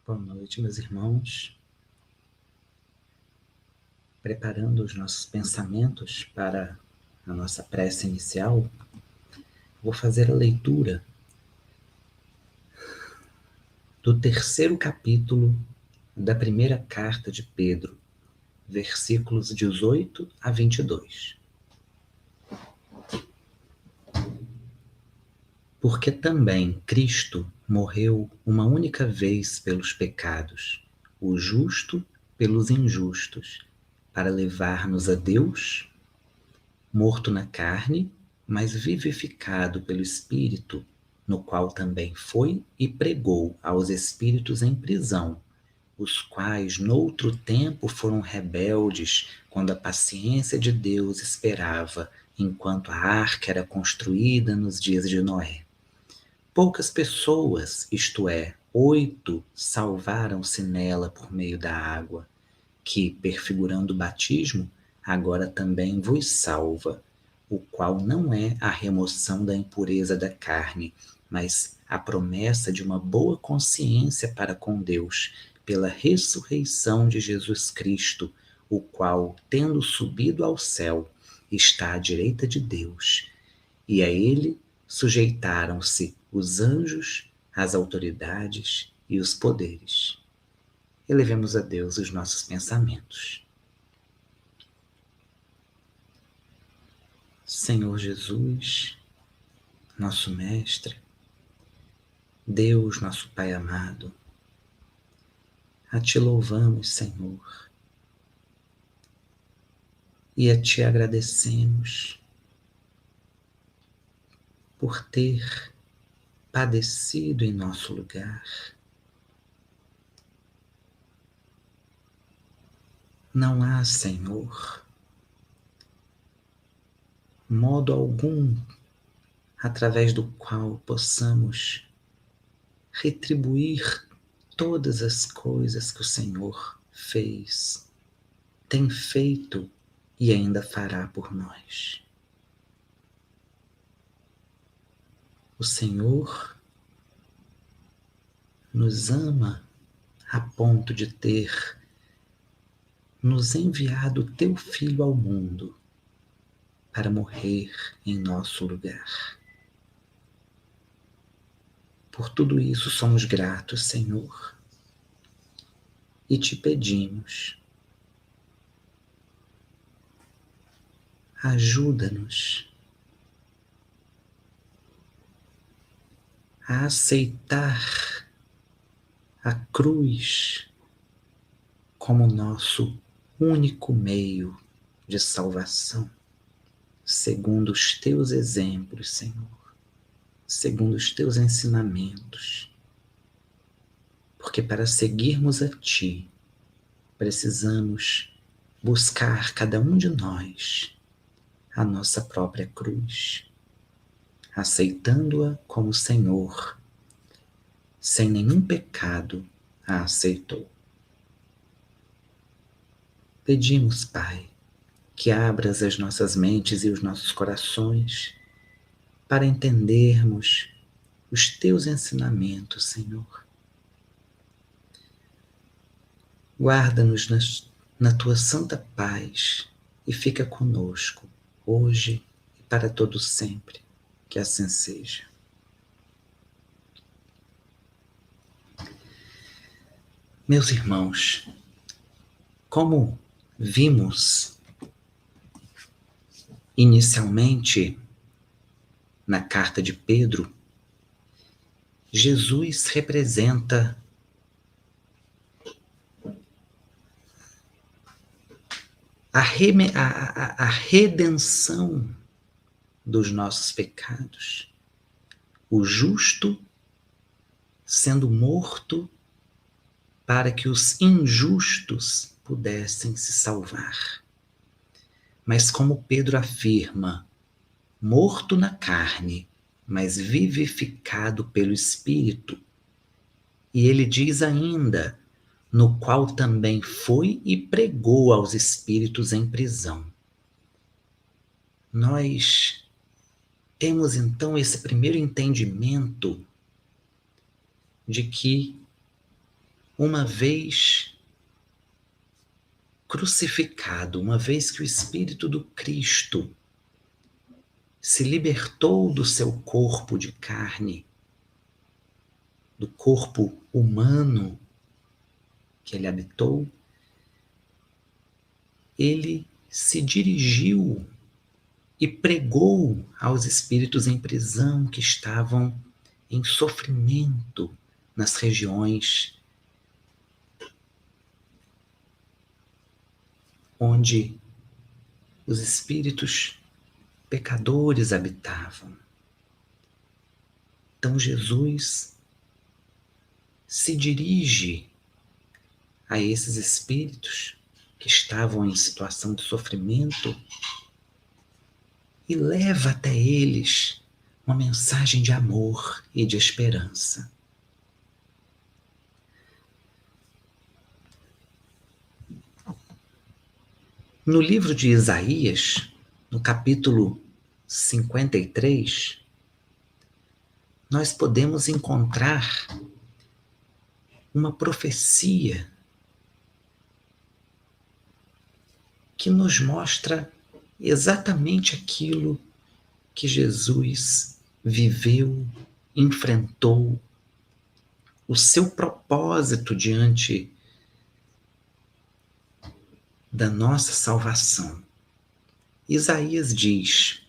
Boa noite, meus irmãos. Preparando os nossos pensamentos para a nossa prece inicial, vou fazer a leitura do 3º capítulo da primeira carta de Pedro, versículos 18 a 22. Porque também Cristo morreu uma única vez pelos pecados, o justo pelos injustos, para levar-nos a Deus, morto na carne, mas vivificado pelo Espírito, no qual também foi e pregou aos espíritos em prisão, os quais noutro tempo foram rebeldes, quando a paciência de Deus esperava, enquanto a arca era construída nos dias de Noé. Poucas pessoas, isto é, 8, salvaram-se nela por meio da água, que, perfigurando o batismo, agora também vos salva, o qual não é a remoção da impureza da carne, mas a promessa de uma boa consciência para com Deus, pela ressurreição de Jesus Cristo, o qual, tendo subido ao céu, está à direita de Deus, e a ele sujeitaram-se os anjos, as autoridades e os poderes. Elevemos a Deus os nossos pensamentos. Senhor Jesus, nosso Mestre, Deus, nosso Pai amado, a Ti louvamos, Senhor, e a Ti agradecemos por ter padecido em nosso lugar. Não há, Senhor, modo algum através do qual possamos retribuir todas as coisas que o Senhor fez, tem feito e ainda fará por nós. O Senhor nos ama a ponto de ter nos enviado teu Filho ao mundo para morrer em nosso lugar. Por tudo isso somos gratos, Senhor, e te pedimos, ajuda-nos a aceitar a cruz como nosso único meio de salvação, segundo os teus exemplos, Senhor, segundo os teus ensinamentos. Porque para seguirmos a Ti, precisamos buscar cada um de nós a nossa própria cruz, aceitando-a como Senhor, sem nenhum pecado a aceitou. Pedimos, Pai, que abras as nossas mentes e os nossos corações para entendermos os teus ensinamentos, Senhor. Guarda-nos na tua santa paz e fica conosco, hoje e para todo sempre. Que assim seja. Meus irmãos, como vimos inicialmente na carta de Pedro, Jesus representa a redenção dos nossos pecados. O justo sendo morto para que os injustos pudessem se salvar. Mas como Pedro afirma, morto na carne, mas vivificado pelo Espírito. E ele diz ainda, no qual também foi e pregou aos espíritos em prisão. Nós temos então esse primeiro entendimento de que uma vez crucificado, uma vez que o Espírito do Cristo se libertou do seu corpo de carne, do corpo humano que ele habitou, ele se dirigiu e pregou aos espíritos em prisão que estavam em sofrimento nas regiões onde os espíritos pecadores habitavam. Então Jesus se dirige a esses espíritos que estavam em situação de sofrimento e leva até eles uma mensagem de amor e de esperança. No livro de Isaías, no capítulo 53, nós podemos encontrar uma profecia que nos mostra exatamente aquilo que Jesus viveu, enfrentou, o seu propósito diante da nossa salvação. Isaías diz: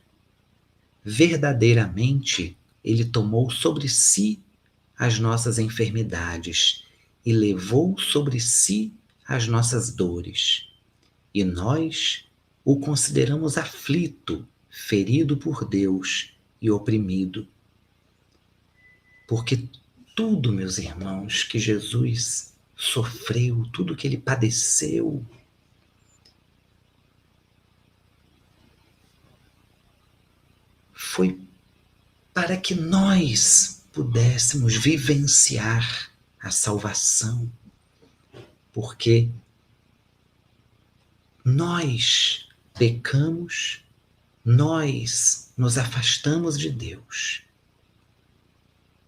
verdadeiramente ele tomou sobre si as nossas enfermidades e levou sobre si as nossas dores. E nós o consideramos aflito, ferido por Deus e oprimido. Porque tudo, meus irmãos, que Jesus sofreu, tudo que ele padeceu, foi para que nós pudéssemos vivenciar a salvação. Porque nós pecamos, nós nos afastamos de Deus.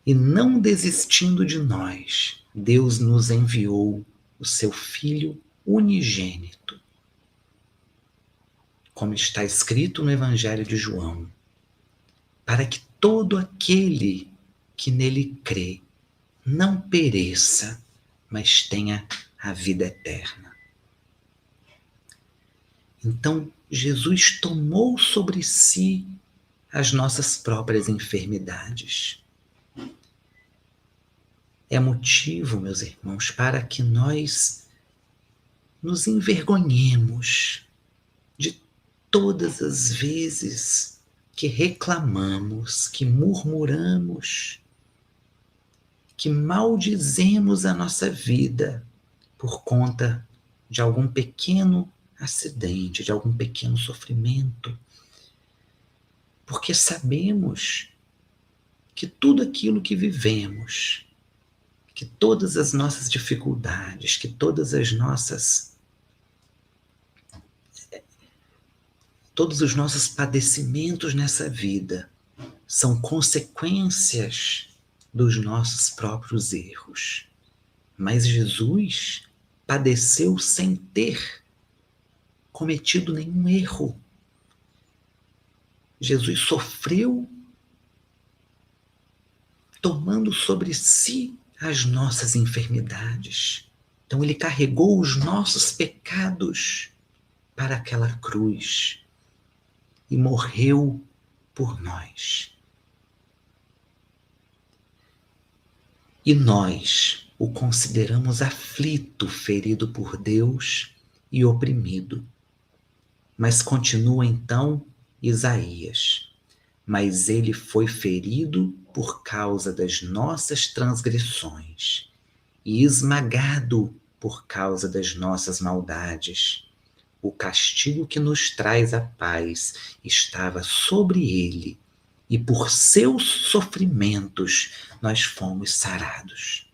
E não desistindo de nós, Deus nos enviou o seu Filho unigênito. Como está escrito no Evangelho de João, para que todo aquele que nele crê não pereça, mas tenha a vida eterna. Então, Jesus tomou sobre si as nossas próprias enfermidades. É motivo, meus irmãos, para que nós nos envergonhemos de todas as vezes que reclamamos, que murmuramos, que maldizemos a nossa vida por conta de algum pequeno acidente, de algum pequeno sofrimento. Porque sabemos que tudo aquilo que vivemos, que todas as nossas dificuldades, que todos os nossos padecimentos nessa vida são consequências dos nossos próprios erros. Mas Jesus padeceu sem ter cometido nenhum erro. Jesus sofreu tomando sobre si as nossas enfermidades. Então ele carregou os nossos pecados para aquela cruz e morreu por nós. E nós o consideramos aflito, ferido por Deus e oprimido. Mas continua então Isaías: mas ele foi ferido por causa das nossas transgressões e esmagado por causa das nossas maldades. O castigo que nos traz a paz estava sobre ele, e por seus sofrimentos nós fomos sarados.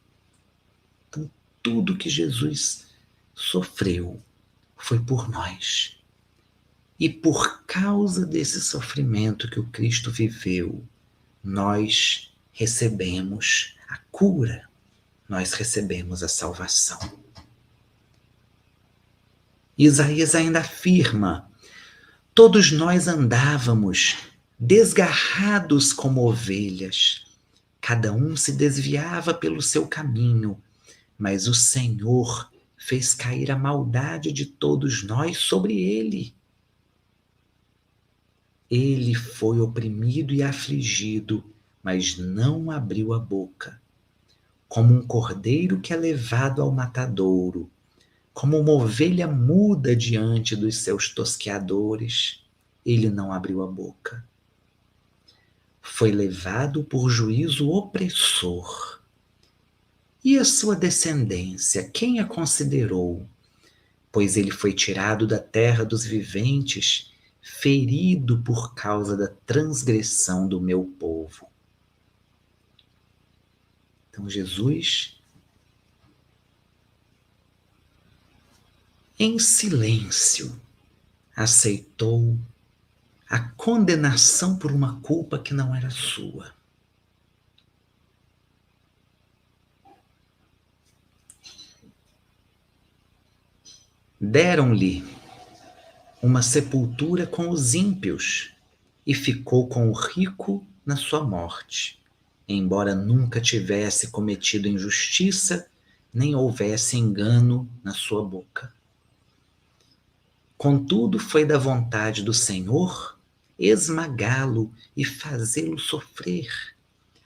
Então, tudo que Jesus sofreu foi por nós. E por causa desse sofrimento que o Cristo viveu, nós recebemos a cura, nós recebemos a salvação. Isaías ainda afirma: todos nós andávamos desgarrados como ovelhas, cada um se desviava pelo seu caminho, mas o Senhor fez cair a maldade de todos nós sobre ele. Ele foi oprimido e afligido, mas não abriu a boca. Como um cordeiro que é levado ao matadouro, como uma ovelha muda diante dos seus tosqueadores, ele não abriu a boca. Foi levado por juízo opressor. E a sua descendência, quem a considerou? Pois ele foi tirado da terra dos viventes, ferido por causa da transgressão do meu povo. Então Jesus, em silêncio, aceitou a condenação por uma culpa que não era sua. Deram-lhe uma sepultura com os ímpios e ficou com o rico na sua morte, embora nunca tivesse cometido injustiça, nem houvesse engano na sua boca. Contudo, foi da vontade do Senhor esmagá-lo e fazê-lo sofrer.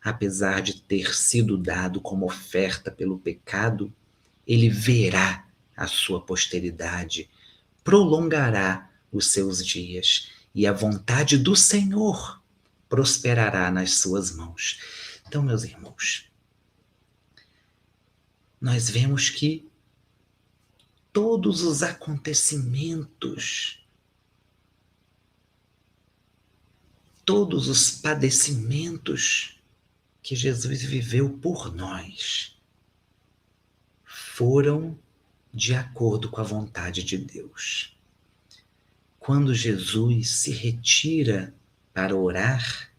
Apesar de ter sido dado como oferta pelo pecado, ele verá a sua posteridade, prolongará os seus dias, e a vontade do Senhor prosperará nas suas mãos. Então, meus irmãos, nós vemos que todos os acontecimentos, todos os padecimentos que Jesus viveu por nós foram de acordo com a vontade de Deus. Quando Jesus se retira para orar,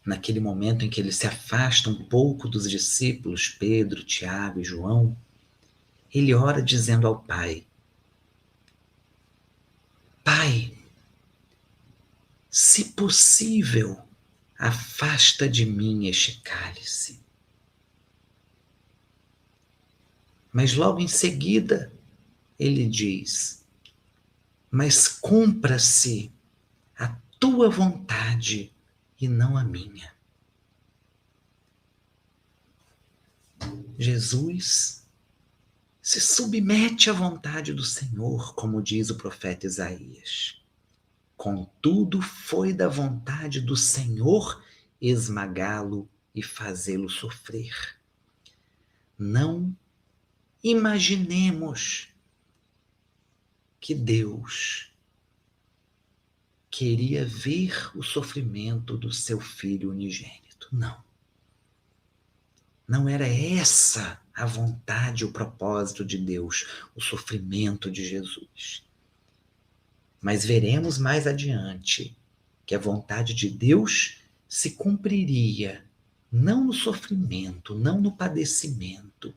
naquele momento em que ele se afasta um pouco dos discípulos, Pedro, Tiago e João, ele ora dizendo ao Pai: Pai, se possível, afasta de mim este cálice. Mas logo em seguida, ele diz: mas cumpra-se a tua vontade e não a minha. Jesus se submete à vontade do Senhor, como diz o profeta Isaías. Contudo, foi da vontade do Senhor esmagá-lo e fazê-lo sofrer. Não imaginemos que Deus queria ver o sofrimento do seu filho unigênito. Não. Não era essa a vontade, o propósito de Deus, o sofrimento de Jesus. Mas veremos mais adiante que a vontade de Deus se cumpriria não no sofrimento, não no padecimento,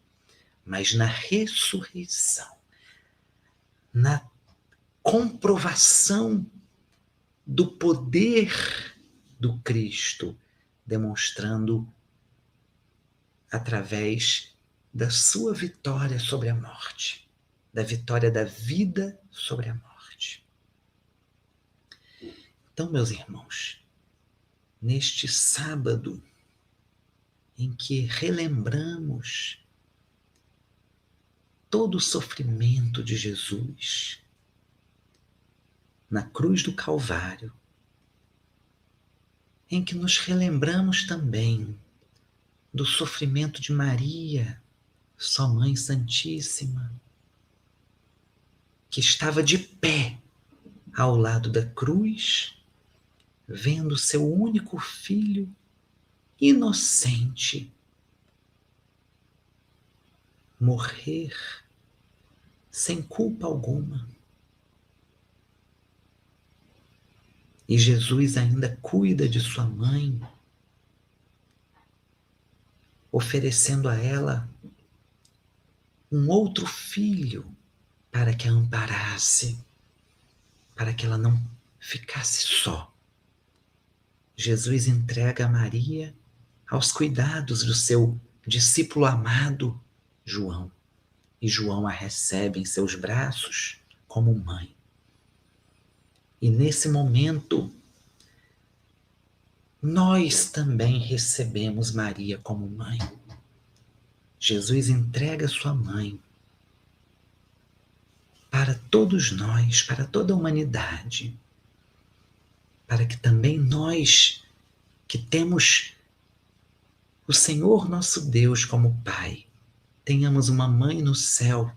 mas na ressurreição, na comprovação do poder do Cristo, demonstrando através da sua vitória sobre a morte, da vitória da vida sobre a morte. Então, meus irmãos, neste sábado em que relembramos todo o sofrimento de Jesus na cruz do Calvário, em que nos relembramos também do sofrimento de Maria, sua Mãe Santíssima, que estava de pé ao lado da cruz, vendo seu único filho inocente morrer sem culpa alguma. E Jesus ainda cuida de sua mãe, oferecendo a ela um outro filho para que a amparasse, para que ela não ficasse só. Jesus entrega a Maria aos cuidados do seu discípulo amado, João. E João a recebe em seus braços como mãe. E nesse momento, nós também recebemos Maria como mãe. Jesus entrega sua mãe para todos nós, para toda a humanidade, para que também nós, que temos o Senhor nosso Deus como Pai, tenhamos uma mãe no céu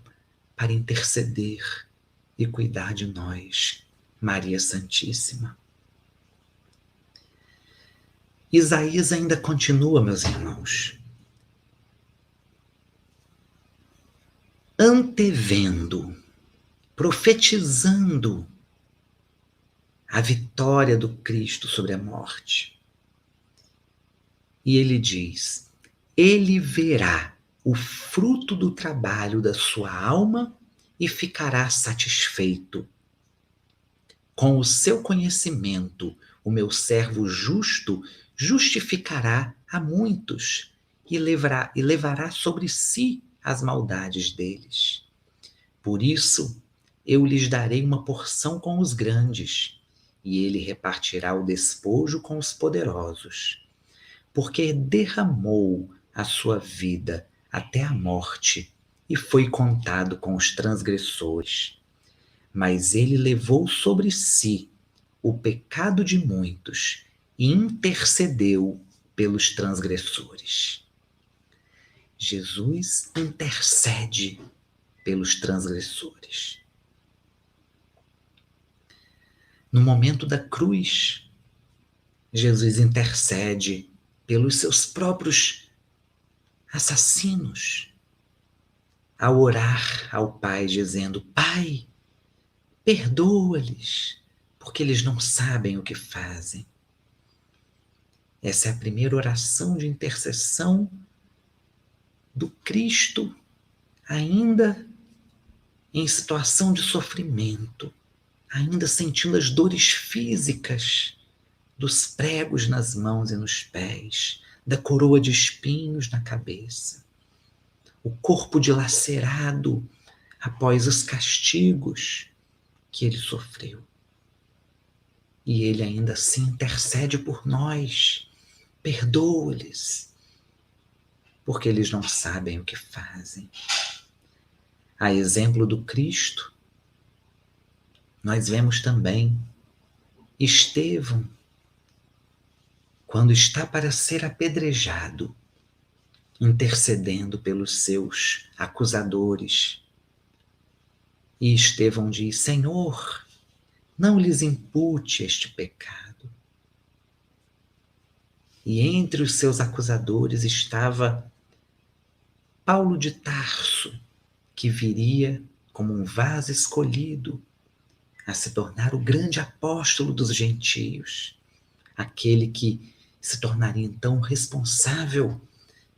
para interceder e cuidar de nós, Maria Santíssima. Isaías ainda continua, meus irmãos, antevendo, profetizando a vitória do Cristo sobre a morte. E ele diz: ele verá o fruto do trabalho da sua alma e ficará satisfeito. Com o seu conhecimento, o meu servo justo justificará a muitos e levará sobre si as maldades deles. Por isso, eu lhes darei uma porção com os grandes, e ele repartirá o despojo com os poderosos, porque derramou a sua vida até a morte e foi contado com os transgressores. Mas ele levou sobre si o pecado de muitos e intercedeu pelos transgressores. Jesus intercede pelos transgressores. No momento da cruz, Jesus intercede pelos seus próprios assassinos, ao orar ao Pai, dizendo: Pai, perdoa-lhes, porque eles não sabem o que fazem. Essa é a primeira oração de intercessão do Cristo, ainda em situação de sofrimento, ainda sentindo as dores físicas dos pregos nas mãos e nos pés, da coroa de espinhos na cabeça, o corpo dilacerado após os castigos que ele sofreu. E ele ainda assim intercede por nós, perdoa-lhes, porque eles não sabem o que fazem. A exemplo do Cristo, nós vemos também Estevão, quando está para ser apedrejado, intercedendo pelos seus acusadores. E Estevão diz: Senhor, não lhes impute este pecado. E entre os seus acusadores estava Paulo de Tarso, que viria como um vaso escolhido a se tornar o grande apóstolo dos gentios, aquele que se tornaria então responsável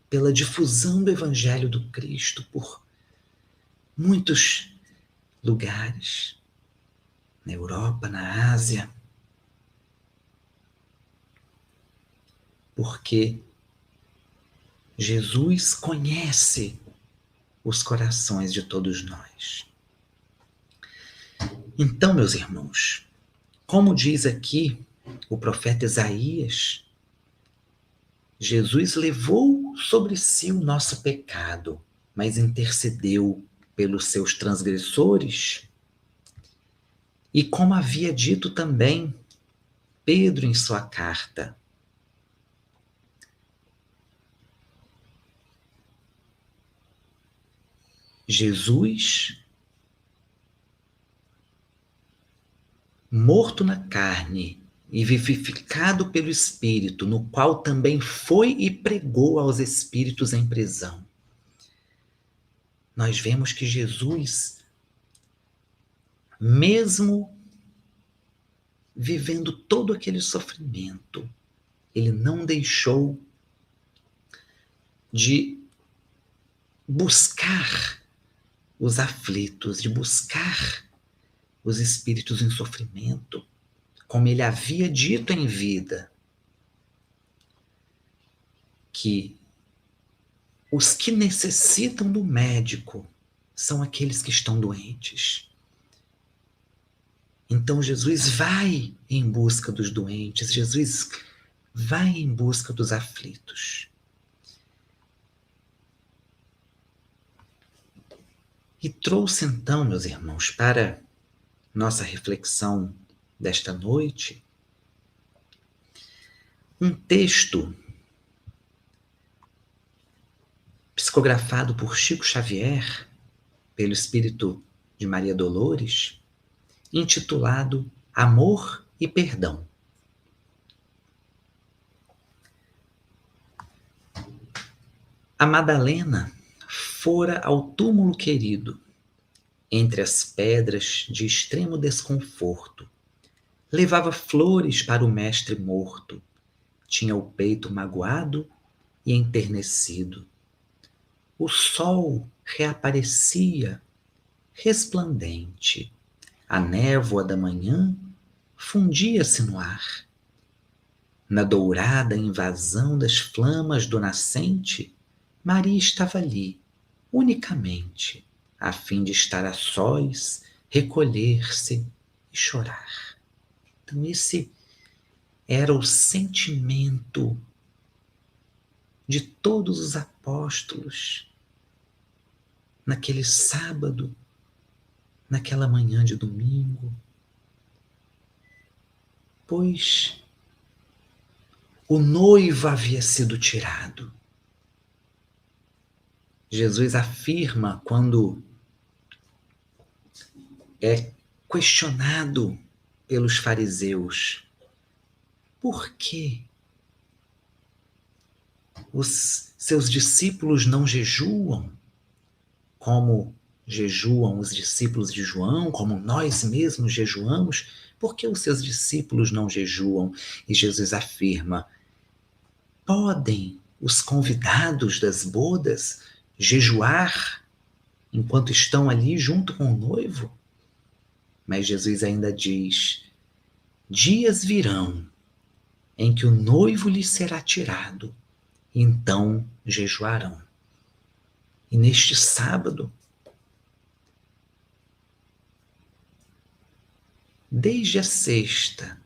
pela difusão do Evangelho do Cristo por muitos lugares, na Europa, na Ásia, porque Jesus conhece os corações de todos nós. Então, meus irmãos, como diz aqui o profeta Isaías, Jesus levou sobre si o nosso pecado, mas intercedeu pelos seus transgressores. E como havia dito também Pedro em sua carta, Jesus, morto na carne e vivificado pelo Espírito, no qual também foi e pregou aos espíritos em prisão. Nós vemos que Jesus, mesmo vivendo todo aquele sofrimento, ele não deixou de buscar os aflitos, de buscar os espíritos em sofrimento, como ele havia dito em vida, que os que necessitam do médico são aqueles que estão doentes. Então Jesus vai em busca dos doentes, Jesus vai em busca dos aflitos. E trouxe então, meus irmãos, para nossa reflexão desta noite, um texto psicografado por Chico Xavier, pelo espírito de Maria Dolores, intitulado Amor e Perdão. A Madalena fora ao túmulo querido, entre as pedras de extremo desconforto. Levava flores para o mestre morto. Tinha o peito magoado e enternecido. O sol reaparecia, resplandente. A névoa da manhã fundia-se no ar. Na dourada invasão das flamas do nascente, Maria estava ali, unicamente, a fim de estar a sós, recolher-se e chorar. Então esse era o sentimento de todos os apóstolos naquele sábado, naquela manhã de domingo, pois o noivo havia sido tirado. Jesus afirma quando é questionado pelos fariseus: por que os seus discípulos não jejuam como jejuam os discípulos de João, como nós mesmos jejuamos? Por que os seus discípulos não jejuam? E Jesus afirma: podem os convidados das bodas jejuar enquanto estão ali junto com o noivo? Mas Jesus ainda diz: dias virão em que o noivo lhes será tirado, então jejuarão. E neste sábado, desde a sexta,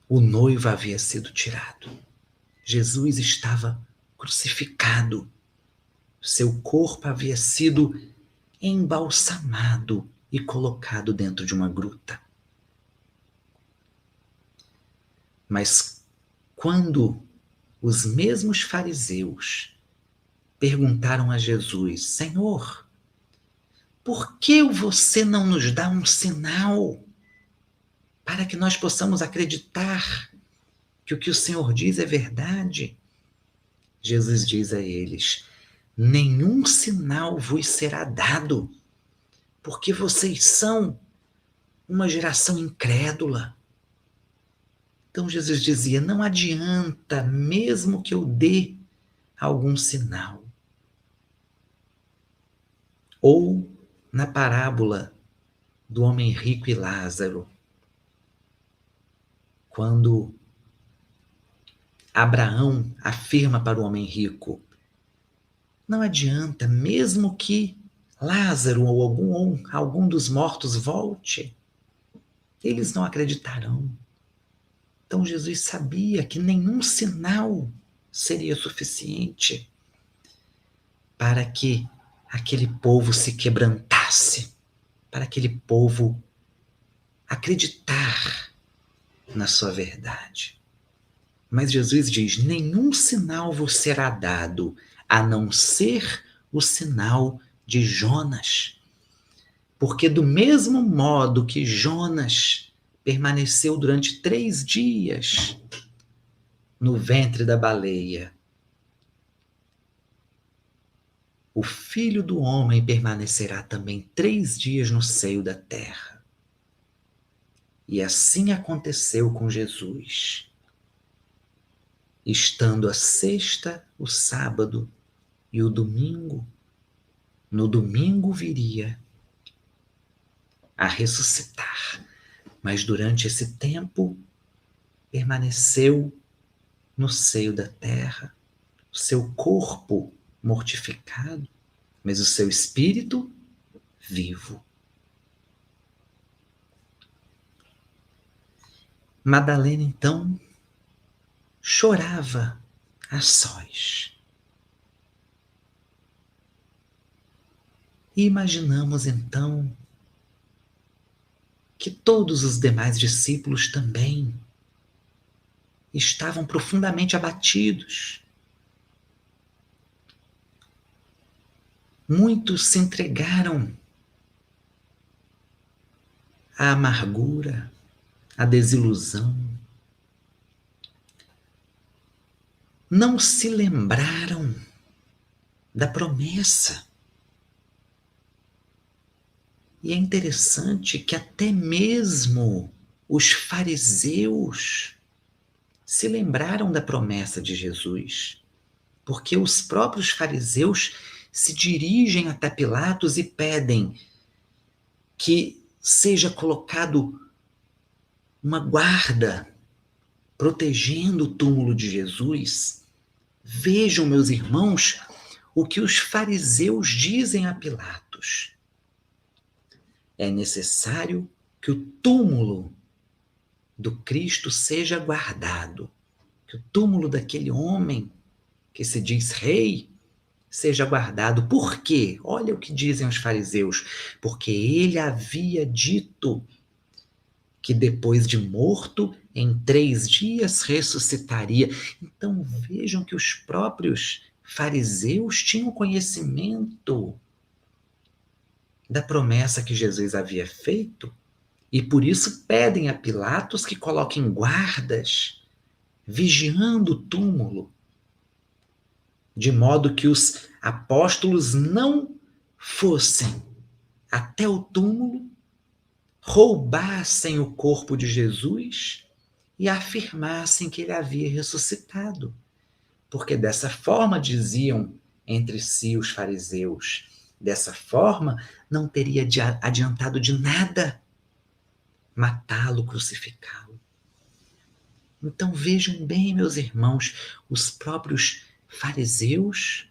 o noivo havia sido tirado. Jesus estava crucificado. Seu corpo havia sido embalsamado e colocado dentro de uma gruta. Mas quando os mesmos fariseus perguntaram a Jesus: Senhor, por que você não nos dá um sinal para que nós possamos acreditar que o que o Senhor diz é verdade? Jesus diz a eles: nenhum sinal vos será dado, porque vocês são uma geração incrédula. Então Jesus dizia: não adianta mesmo que eu dê algum sinal. Ou na parábola do homem rico e Lázaro, quando Abraão afirma para o homem rico: não adianta, mesmo que Lázaro ou algum dos mortos volte, eles não acreditarão. Então Jesus sabia que nenhum sinal seria suficiente para que aquele povo se quebrantasse, para aquele povo acreditar na sua verdade. Mas Jesus diz: nenhum sinal vos será dado, a não ser o sinal de Jonas. Porque do mesmo modo que Jonas permaneceu durante 3 dias no ventre da baleia, o Filho do Homem permanecerá também 3 dias no seio da terra. E assim aconteceu com Jesus. Estando a sexta, o sábado, E no domingo viria a ressuscitar. Mas durante esse tempo permaneceu no seio da terra, o seu corpo mortificado, mas o seu espírito vivo. Madalena, então, chorava a sós. E imaginamos, então, que todos os demais discípulos também estavam profundamente abatidos. Muitos se entregaram à amargura, à desilusão. Não se lembraram da promessa. E é interessante que até mesmo os fariseus se lembraram da promessa de Jesus, porque os próprios fariseus se dirigem até Pilatos e pedem que seja colocado uma guarda protegendo o túmulo de Jesus. Vejam, meus irmãos, o que os fariseus dizem a Pilatos. É necessário que o túmulo do Cristo seja guardado, que o túmulo daquele homem que se diz rei seja guardado. Por quê? Olha o que dizem os fariseus. Porque ele havia dito que depois de morto, em 3 dias ressuscitaria. Então vejam que os próprios fariseus tinham conhecimento da promessa que Jesus havia feito e por isso pedem a Pilatos que coloquem guardas vigiando o túmulo, de modo que os apóstolos não fossem até o túmulo, roubassem o corpo de Jesus e afirmassem que ele havia ressuscitado. Porque dessa forma, diziam entre si os fariseus, dessa forma não teria adiantado de nada matá-lo, crucificá-lo. Então vejam bem, meus irmãos, os próprios fariseus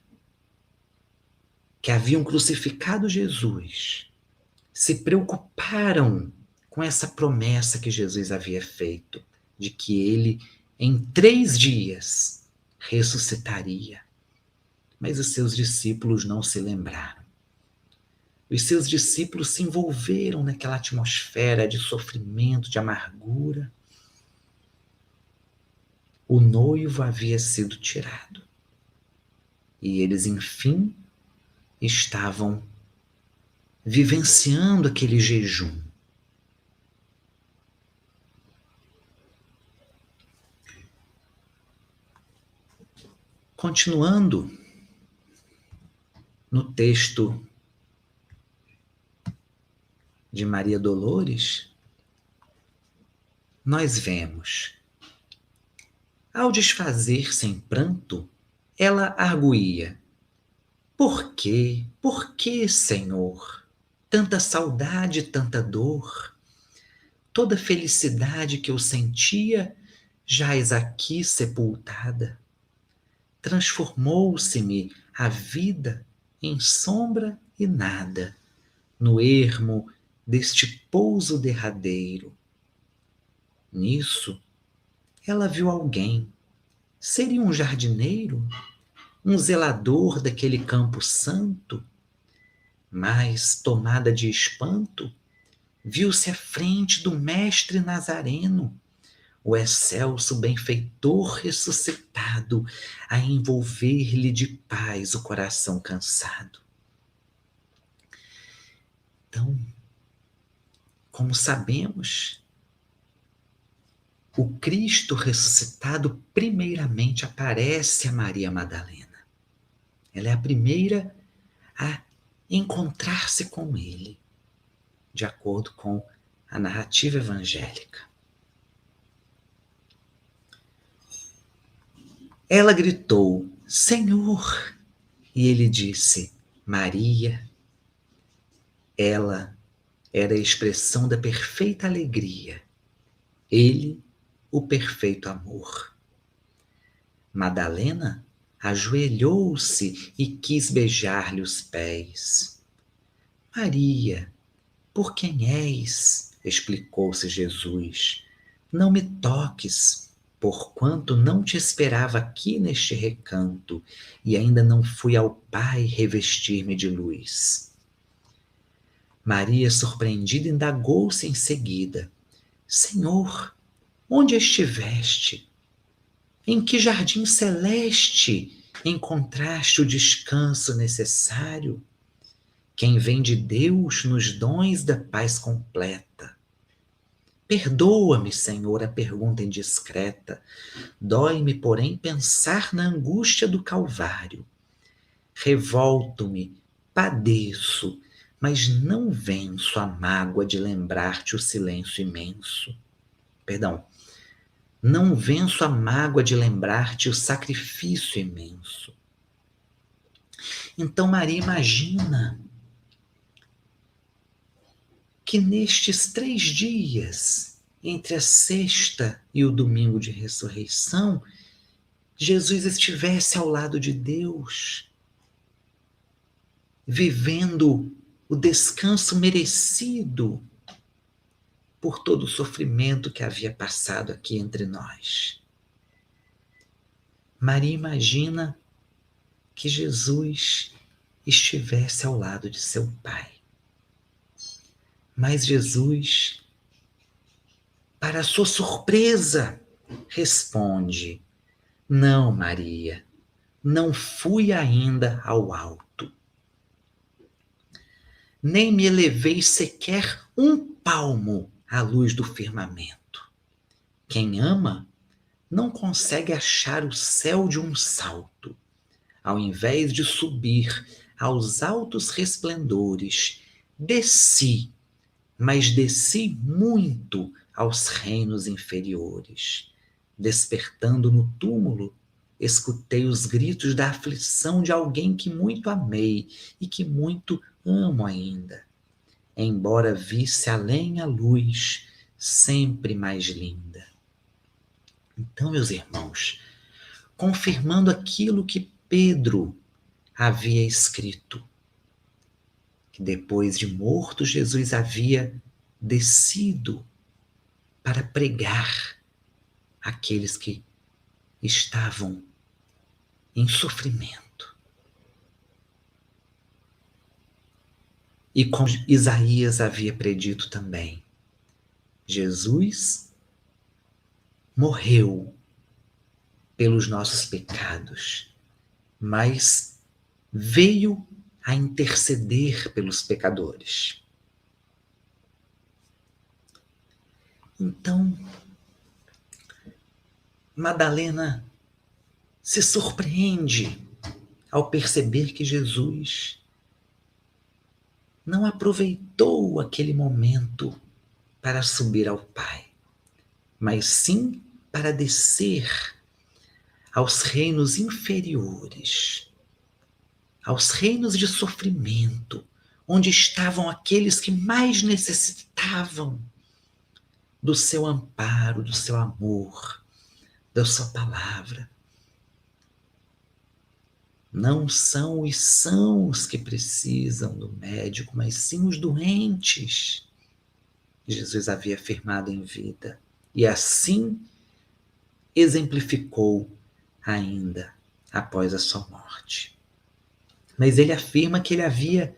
que haviam crucificado Jesus se preocuparam com essa promessa que Jesus havia feito, de que ele, em 3 dias, ressuscitaria. Mas os seus discípulos não se lembraram. Os seus discípulos se envolveram naquela atmosfera de sofrimento, de amargura. O noivo havia sido tirado. E eles, enfim, estavam vivenciando aquele jejum. Continuando no texto de Maria Dolores, nós vemos: ao desfazer-se em pranto, ela arguía: Por quê? Por quê, Senhor? Tanta saudade, tanta dor. Toda felicidade que eu sentia, jaz aqui sepultada. Transformou-se-me a vida em sombra e nada, no ermo deste pouso derradeiro. Nisso, ela viu alguém. Seria um jardineiro? Um zelador daquele campo santo? Mas, tomada de espanto, viu-se à frente do mestre Nazareno, o excelso benfeitor ressuscitado, a envolver-lhe de paz o coração cansado. Então, como sabemos, o Cristo ressuscitado primeiramente aparece a Maria Madalena. Ela é a primeira a encontrar-se com ele, de acordo com a narrativa evangélica. Ela gritou: Senhor, E ele disse: Maria. Ela era a expressão da perfeita alegria, ele, o perfeito amor. Madalena ajoelhou-se e quis beijar-lhe os pés. Maria, por quem és? Explicou-se Jesus. Não me toques, porquanto não te esperava aqui neste recanto, e ainda não fui ao Pai revestir-me de luz. Maria, surpreendida, indagou-se em seguida: Senhor, onde estiveste? Em que jardim celeste encontraste o descanso necessário? Quem vem de Deus nos dons da paz completa. Perdoa-me, Senhor, a pergunta indiscreta. Dói-me, porém, pensar na angústia do Calvário. Revolto-me, padeço, mas não venço a mágoa de lembrar-te o silêncio imenso. Perdão. Não venço a mágoa de lembrar-te o sacrifício imenso. Então Maria imagina que nestes 3 dias, entre a sexta e o domingo de ressurreição, Jesus estivesse ao lado de Deus, vivendo o descanso merecido por todo o sofrimento que havia passado aqui entre nós. Maria imagina que Jesus estivesse ao lado de seu Pai. Mas Jesus, para sua surpresa, responde: Não, Maria, não fui ainda ao alto. Nem me elevei sequer um palmo à luz do firmamento. Quem ama não consegue achar o céu de um salto. Ao invés de subir aos altos resplendores, desci, mas desci muito aos reinos inferiores. Despertando no túmulo, escutei os gritos da aflição de alguém que muito amei e que muito amo ainda. Embora visse além a luz, sempre mais linda. Então, meus irmãos, confirmando aquilo que Pedro havia escrito, que depois de morto Jesus havia descido para pregar àqueles que estavam em sofrimento. E como Isaías havia predito também, Jesus morreu pelos nossos pecados, mas veio a interceder pelos pecadores. Então, Madalena se surpreende ao perceber que Jesus não aproveitou aquele momento para subir ao Pai, mas sim para descer aos reinos inferiores, aos reinos de sofrimento, onde estavam aqueles que mais necessitavam do seu amparo, do seu amor, da sua palavra. Não são os sãos que precisam do médico, mas sim os doentes. Jesus havia afirmado em vida. E assim exemplificou ainda após a sua morte. Mas ele afirma que ele havia,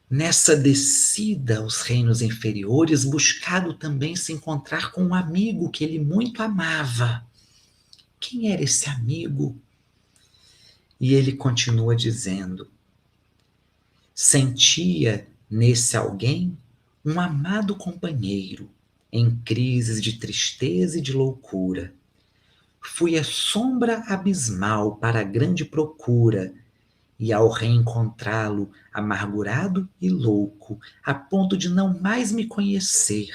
nessa descida aos reinos inferiores, buscado também se encontrar com um amigo que ele muito amava. Quem era esse amigo? E ele continua dizendo: sentia nesse alguém um amado companheiro em crises de tristeza e de loucura. Fui a sombra abismal para a grande procura, e ao reencontrá-lo amargurado e louco, a ponto de não mais me conhecer,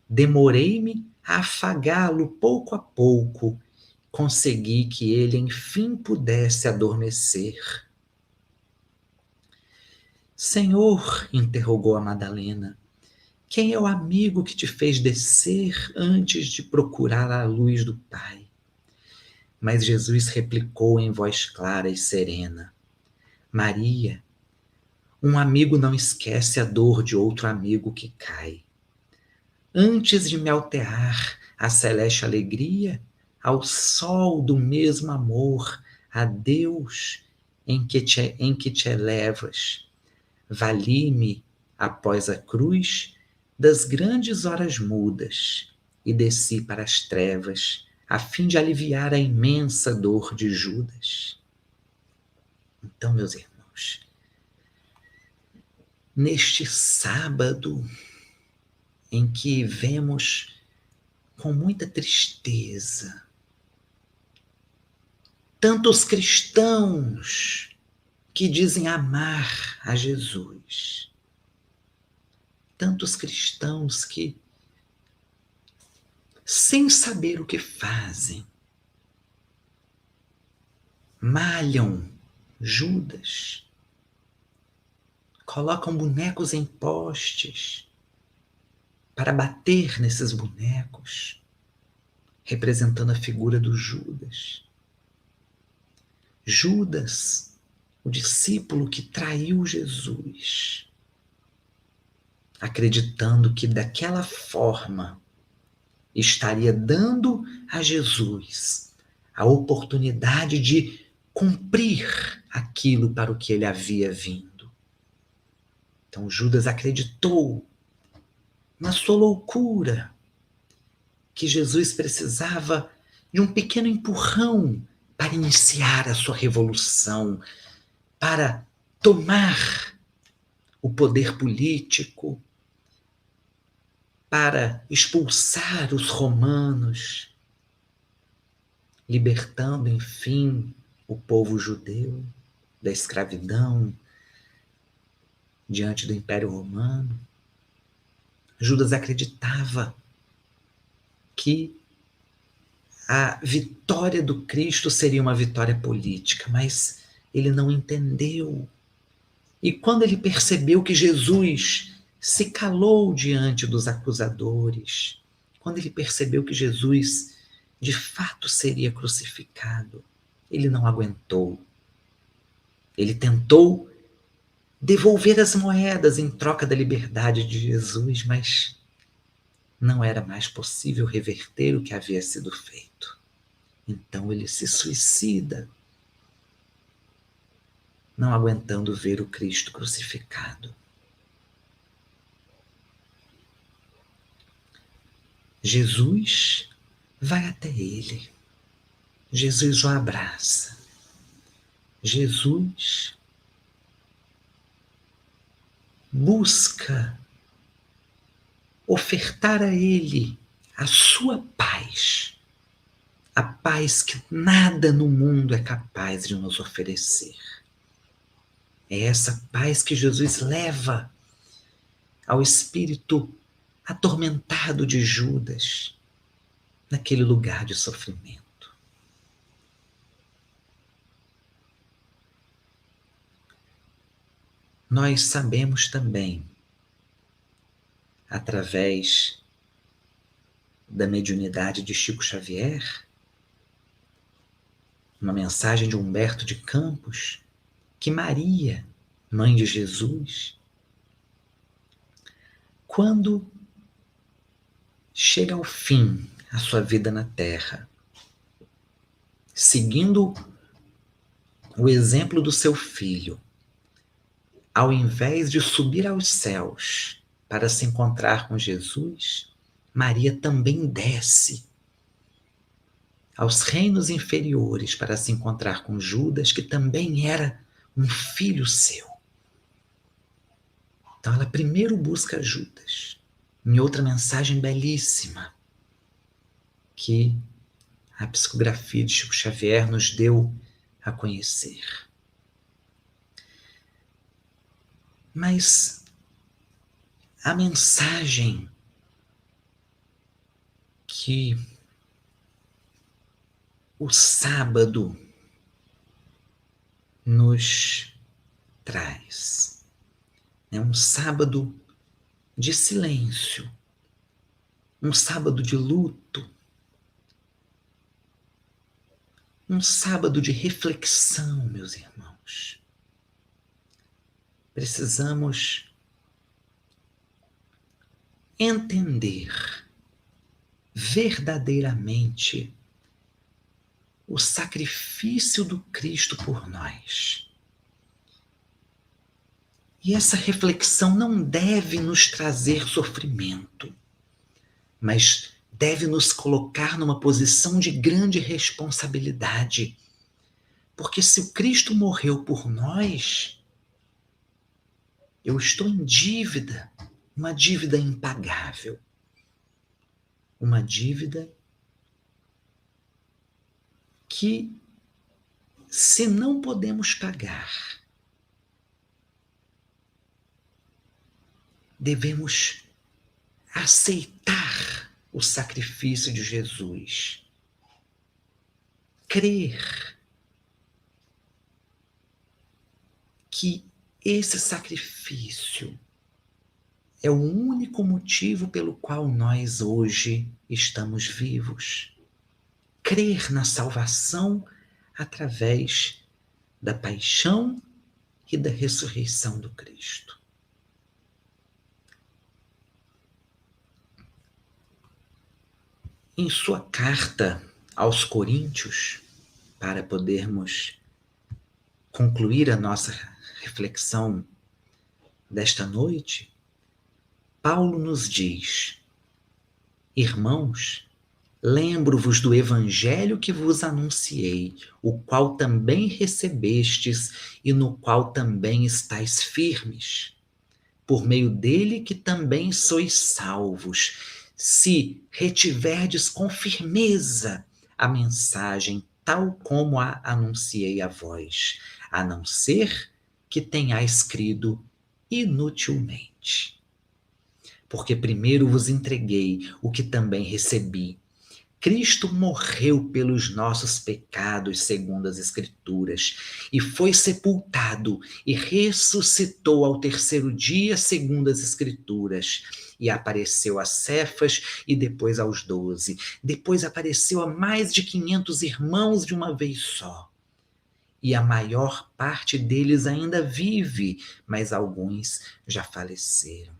demorei-me a afagá-lo pouco a pouco, consegui que ele enfim pudesse adormecer. Senhor, interrogou a Madalena, quem é o amigo que te fez descer antes de procurar a luz do Pai? Mas Jesus replicou em voz clara e serena, Maria, um amigo não esquece a dor de outro amigo que cai. Antes de me alterar à celeste alegria, ao sol do mesmo amor, a Deus em que te elevas, vali-me, após a cruz, das grandes horas mudas, e desci para as trevas, a fim de aliviar a imensa dor de Judas. Então, meus irmãos, neste sábado em que vemos com muita tristeza tantos cristãos que dizem amar a Jesus, tantos cristãos que, sem saber o que fazem, malham Judas, colocam bonecos em postes para bater nesses bonecos, representando a figura do Judas. Judas, o discípulo que traiu Jesus, acreditando que daquela forma estaria dando a Jesus a oportunidade de cumprir aquilo para o que ele havia vindo. Então Judas acreditou na sua loucura que Jesus precisava de um pequeno empurrão para iniciar a sua revolução, para tomar o poder político, para expulsar os romanos, libertando, enfim, o povo judeu da escravidão diante do Império Romano. Judas acreditava que a vitória do Cristo seria uma vitória política, mas ele não entendeu. E quando ele percebeu que Jesus se calou diante dos acusadores, quando ele percebeu que Jesus de fato seria crucificado, ele não aguentou. Ele tentou devolver as moedas em troca da liberdade de Jesus, mas não era mais possível reverter o que havia sido feito. Então ele se suicida, não aguentando ver o Cristo crucificado. Jesus vai até ele. Jesus o abraça. Jesus busca ofertar a ele a sua paz. A paz que nada no mundo é capaz de nos oferecer. É essa paz que Jesus leva ao espírito atormentado de Judas, naquele lugar de sofrimento. Nós sabemos também, através da mediunidade de Chico Xavier, uma mensagem de Humberto de Campos, que Maria, mãe de Jesus, quando chega ao fim a sua vida na Terra, seguindo o exemplo do seu filho, ao invés de subir aos céus para se encontrar com Jesus, Maria também desce aos reinos inferiores para se encontrar com Judas, que também era um filho seu. Então ela primeiro busca Judas, em outra mensagem belíssima, que a psicografia de Chico Xavier nos deu a conhecer. Mas a mensagem que o sábado nos traz. É um sábado de silêncio, um sábado de luto, um sábado de reflexão, meus irmãos. Precisamos entender verdadeiramente o sacrifício do Cristo por nós. E essa reflexão não deve nos trazer sofrimento, mas deve nos colocar numa posição de grande responsabilidade. Porque se o Cristo morreu por nós, eu estou em dívida, uma dívida impagável. Uma dívida que, se não podemos pagar, devemos aceitar o sacrifício de Jesus. Crer que esse sacrifício é o único motivo pelo qual nós hoje estamos vivos. Crer na salvação através da paixão e da ressurreição do Cristo. Em sua carta aos Coríntios, para podermos concluir a nossa reflexão desta noite, Paulo nos diz: irmãos, lembro-vos do evangelho que vos anunciei, o qual também recebestes e no qual também estáis firmes. Por meio dele que também sois salvos, se retiverdes com firmeza a mensagem tal como a anunciei a vós, a não ser que tenhais crido inutilmente. Porque primeiro vos entreguei o que também recebi. Cristo morreu pelos nossos pecados, segundo as Escrituras, e foi sepultado e ressuscitou ao terceiro dia, segundo as Escrituras, e apareceu a Cefas e depois aos 12. Depois apareceu a mais de 500 irmãos de uma vez só. E a maior parte deles ainda vive, mas alguns já faleceram.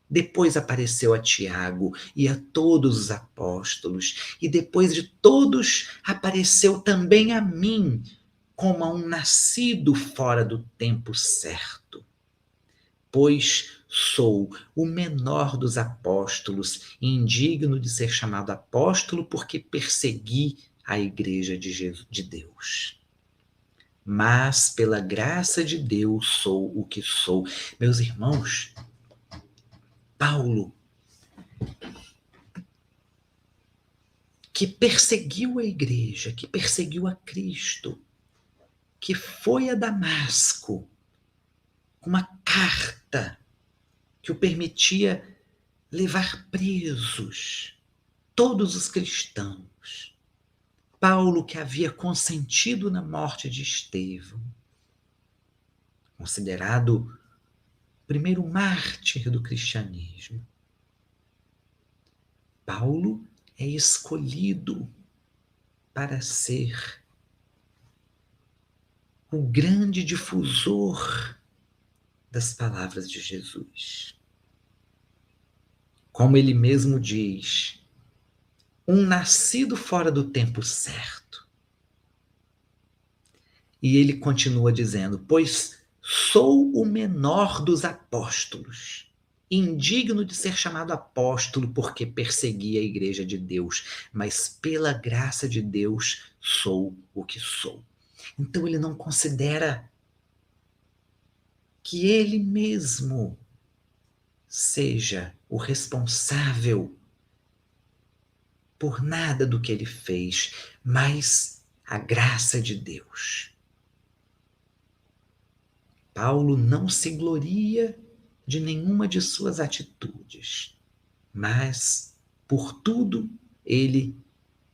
Depois apareceu a Tiago e a todos os apóstolos, e depois de todos apareceu também a mim, como a um nascido fora do tempo certo. Pois sou o menor dos apóstolos, e indigno de ser chamado apóstolo, porque persegui a igreja de Deus. Mas pela graça de Deus sou o que sou. Meus irmãos, Paulo, que perseguiu a igreja, que perseguiu a Cristo, que foi a Damasco com uma carta que o permitia levar presos todos os cristãos. Paulo, que havia consentido na morte de Estevão, considerado o primeiro mártir do cristianismo. Paulo é escolhido para ser o grande difusor das palavras de Jesus. Como ele mesmo diz, um nascido fora do tempo certo. E ele continua dizendo: pois sou o menor dos apóstolos, indigno de ser chamado apóstolo porque persegui a igreja de Deus, mas pela graça de Deus sou o que sou. Então ele não considera que ele mesmo seja o responsável por nada do que ele fez, mas a graça de Deus. Paulo não se gloria de nenhuma de suas atitudes, mas por tudo ele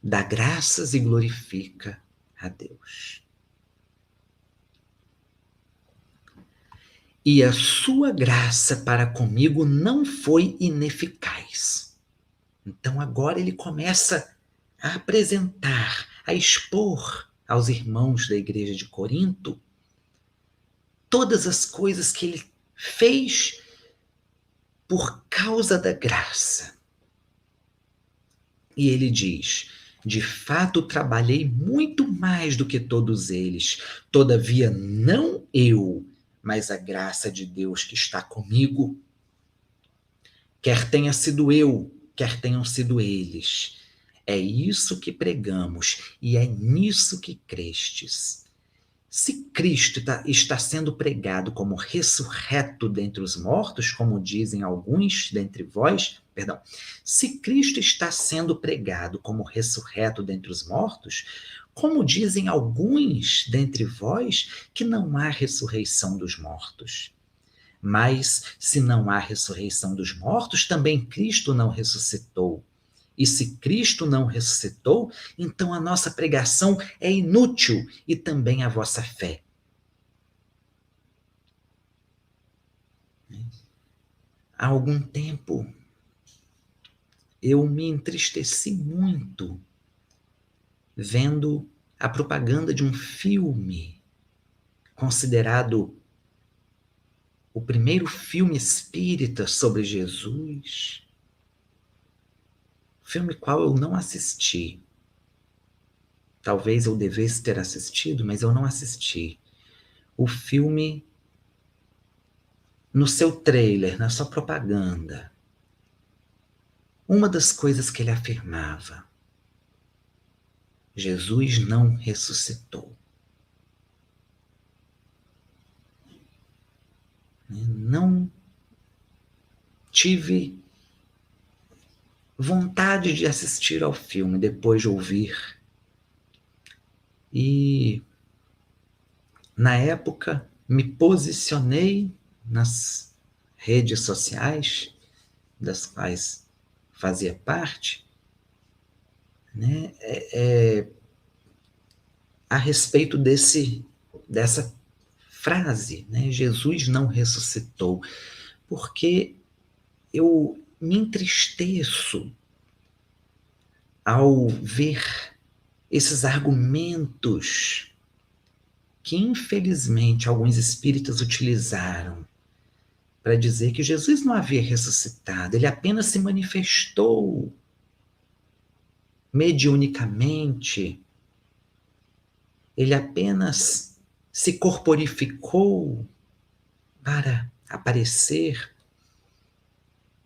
dá graças e glorifica a Deus. E a sua graça para comigo não foi ineficaz. Então agora ele começa a apresentar, a expor aos irmãos da igreja de Corinto todas as coisas que ele fez por causa da graça. E ele diz: de fato trabalhei muito mais do que todos eles, todavia não eu, mas a graça de Deus que está comigo. Quer tenha sido eu, quer tenham sido eles. É isso que pregamos e é nisso que crestes. Se Cristo está sendo pregado como ressurreto dentre os mortos, como dizem alguns dentre vós, perdão, se Cristo está sendo pregado como ressurreto dentre os mortos, como dizem alguns dentre vós que não há ressurreição dos mortos. Mas se não há ressurreição dos mortos, também Cristo não ressuscitou. E se Cristo não ressuscitou, então a nossa pregação é inútil e também a vossa fé. Há algum tempo eu me entristeci muito vendo a propaganda de um filme considerado o primeiro filme espírita sobre Jesus. Filme qual eu não assisti. Talvez eu devesse ter assistido, mas eu não assisti. O filme, no seu trailer, na sua propaganda, uma das coisas que ele afirmava: Jesus não ressuscitou. Não tive vontade de assistir ao filme depois de ouvir. E, na época, me posicionei nas redes sociais, das quais fazia parte, né, a respeito dessa frase, né, Jesus não ressuscitou, porque eu me entristeço ao ver esses argumentos que, infelizmente, alguns espíritas utilizaram para dizer que Jesus não havia ressuscitado, ele apenas se manifestou mediunicamente, ele apenas se corporificou para aparecer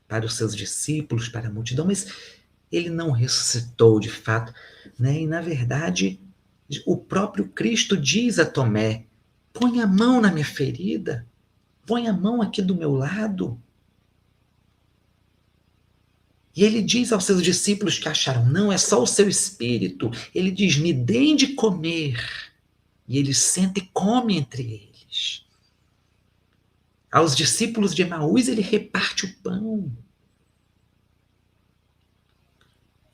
para os seus discípulos, para a multidão, mas ele não ressuscitou de fato, né? E na verdade, o próprio Cristo diz a Tomé: põe a mão na minha ferida, põe a mão aqui do meu lado. E ele diz aos seus discípulos que acharam: não, é só o seu espírito. Ele diz: me deem de comer. E ele senta e come entre eles. Aos discípulos de Emaús, ele reparte o pão.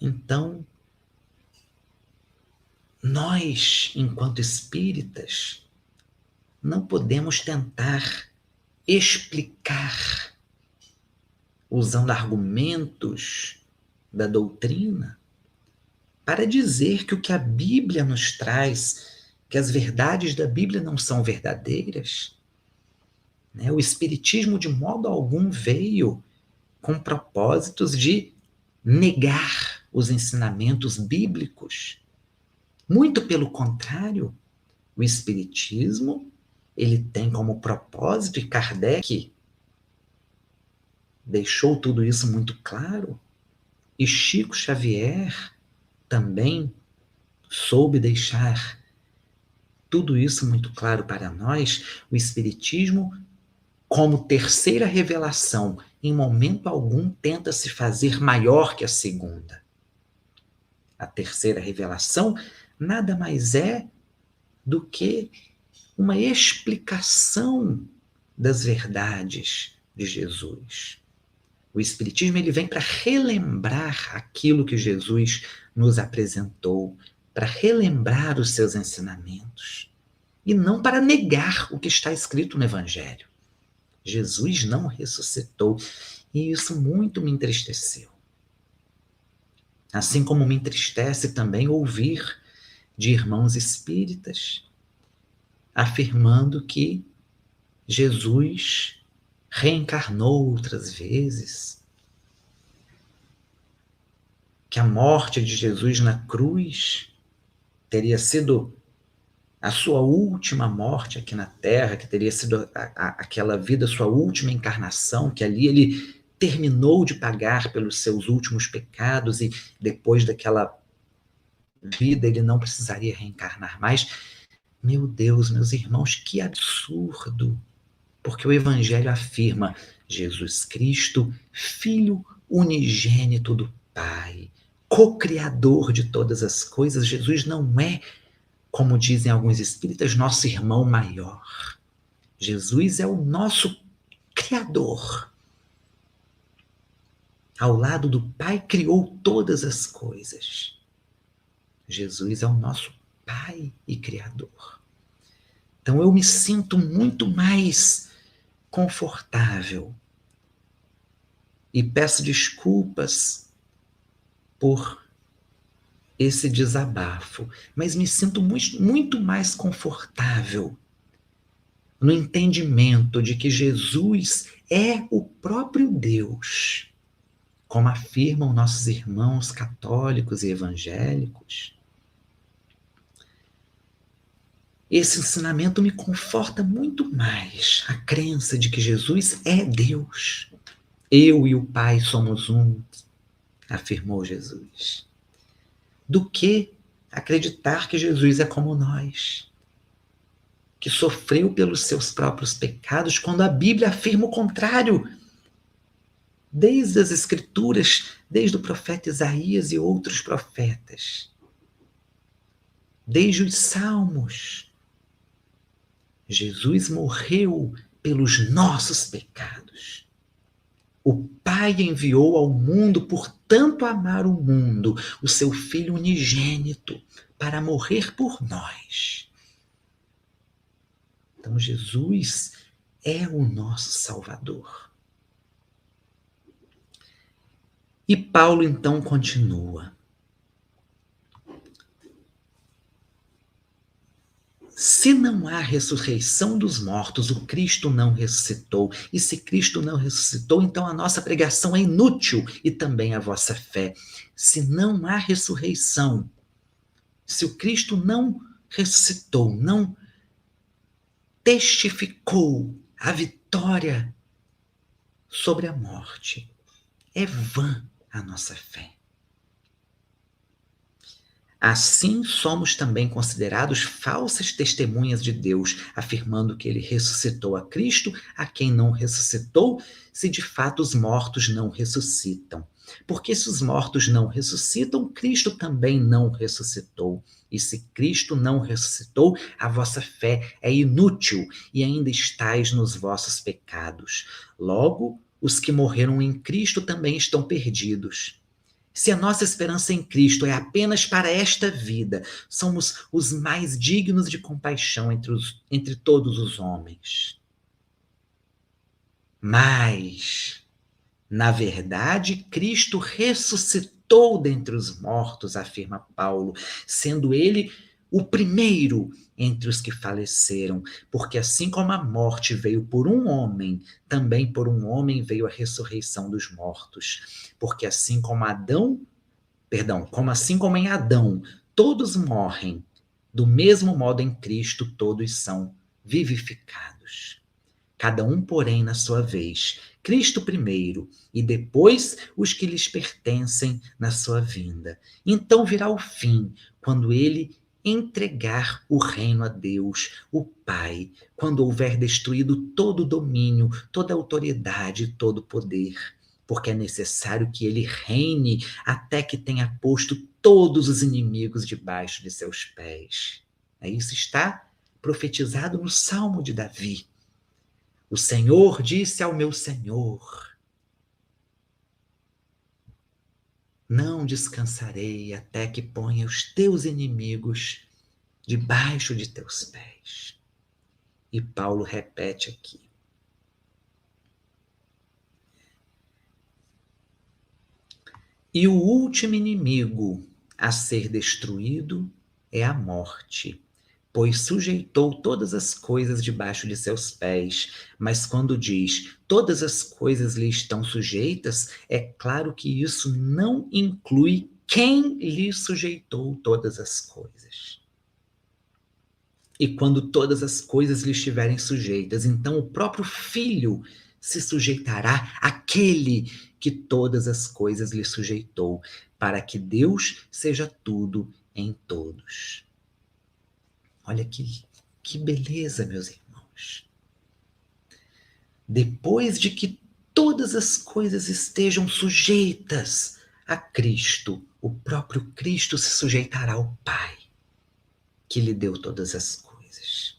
Então, nós, enquanto espíritas, não podemos tentar explicar, usando argumentos da doutrina, para dizer que o que a Bíblia nos traz, que as verdades da Bíblia não são verdadeiras. Né? O Espiritismo, de modo algum, veio com propósitos de negar os ensinamentos bíblicos. Muito pelo contrário, o Espiritismo, ele tem como propósito, e Kardec deixou tudo isso muito claro, e Chico Xavier também soube deixar tudo isso muito claro para nós. O Espiritismo, como terceira revelação, em momento algum tenta se fazer maior que a segunda. A terceira revelação nada mais é do que uma explicação das verdades de Jesus. O Espiritismo ele vem para relembrar aquilo que Jesus nos apresentou, para relembrar os seus ensinamentos, e não para negar o que está escrito no Evangelho. Jesus não ressuscitou, e isso muito me entristeceu. Assim como me entristece também ouvir de irmãos espíritas afirmando que Jesus reencarnou outras vezes, que a morte de Jesus na cruz teria sido a sua última morte aqui na Terra, que teria sido aquela vida, sua última encarnação, que ali ele terminou de pagar pelos seus últimos pecados e depois daquela vida ele não precisaria reencarnar mais. Meu Deus, meus irmãos, que absurdo! Porque o Evangelho afirma Jesus Cristo, Filho unigênito do Pai, co-criador de todas as coisas. Jesus não é, como dizem alguns espíritas, nosso irmão maior. Jesus é o nosso Criador. Ao lado do Pai, criou todas as coisas. Jesus é o nosso Pai e Criador. Então eu me sinto muito mais confortável e peço desculpas por esse desabafo, mas me sinto muito mais confortável no entendimento de que Jesus é o próprio Deus, como afirmam nossos irmãos católicos e evangélicos. Esse ensinamento me conforta muito mais, a crença de que Jesus é Deus. Eu e o Pai somos um, afirmou Jesus, do que acreditar que Jesus é como nós, que sofreu pelos seus próprios pecados, quando a Bíblia afirma o contrário. Desde as Escrituras, desde o profeta Isaías e outros profetas, desde os Salmos, Jesus morreu pelos nossos pecados. O Pai enviou ao mundo, por tanto amar o mundo, o seu Filho unigênito, para morrer por nós. Então Jesus é o nosso Salvador. E Paulo então continua. Se não há ressurreição dos mortos, o Cristo não ressuscitou. E se Cristo não ressuscitou, então a nossa pregação é inútil e também a vossa fé. Se não há ressurreição, se o Cristo não ressuscitou, não testificou a vitória sobre a morte, é vã a nossa fé. Assim somos também considerados falsas testemunhas de Deus, afirmando que ele ressuscitou a Cristo, a quem não ressuscitou, se de fato os mortos não ressuscitam. Porque se os mortos não ressuscitam, Cristo também não ressuscitou. E se Cristo não ressuscitou, a vossa fé é inútil e ainda estáis nos vossos pecados. Logo, os que morreram em Cristo também estão perdidos. Se a nossa esperança em Cristo é apenas para esta vida, somos os mais dignos de compaixão entre todos os homens. Mas, na verdade, Cristo ressuscitou dentre os mortos, afirma Paulo, sendo ele o primeiro entre os que faleceram, porque assim como a morte veio por um homem, também por um homem veio a ressurreição dos mortos. Porque assim como assim como em Adão todos morrem, do mesmo modo em Cristo todos são vivificados. Cada um, porém, na sua vez, Cristo primeiro, e depois os que lhes pertencem na sua vinda. Então virá o fim, quando ele entregar o reino a Deus, o Pai, quando houver destruído todo o domínio, toda a autoridade, todo o poder, porque é necessário que ele reine até que tenha posto todos os inimigos debaixo de seus pés. Isso está profetizado no Salmo de Davi. O Senhor disse ao meu Senhor: Não descansarei até que ponha os teus inimigos debaixo de teus pés. E Paulo repete aqui. E o último inimigo a ser destruído é a morte, pois sujeitou todas as coisas debaixo de seus pés. Mas quando diz todas as coisas lhe estão sujeitas, é claro que isso não inclui quem lhe sujeitou todas as coisas. E quando todas as coisas lhe estiverem sujeitas, então o próprio Filho se sujeitará àquele que todas as coisas lhe sujeitou, para que Deus seja tudo em todos. Olha que beleza, meus irmãos. Depois de que todas as coisas estejam sujeitas a Cristo, o próprio Cristo se sujeitará ao Pai, que lhe deu todas as coisas.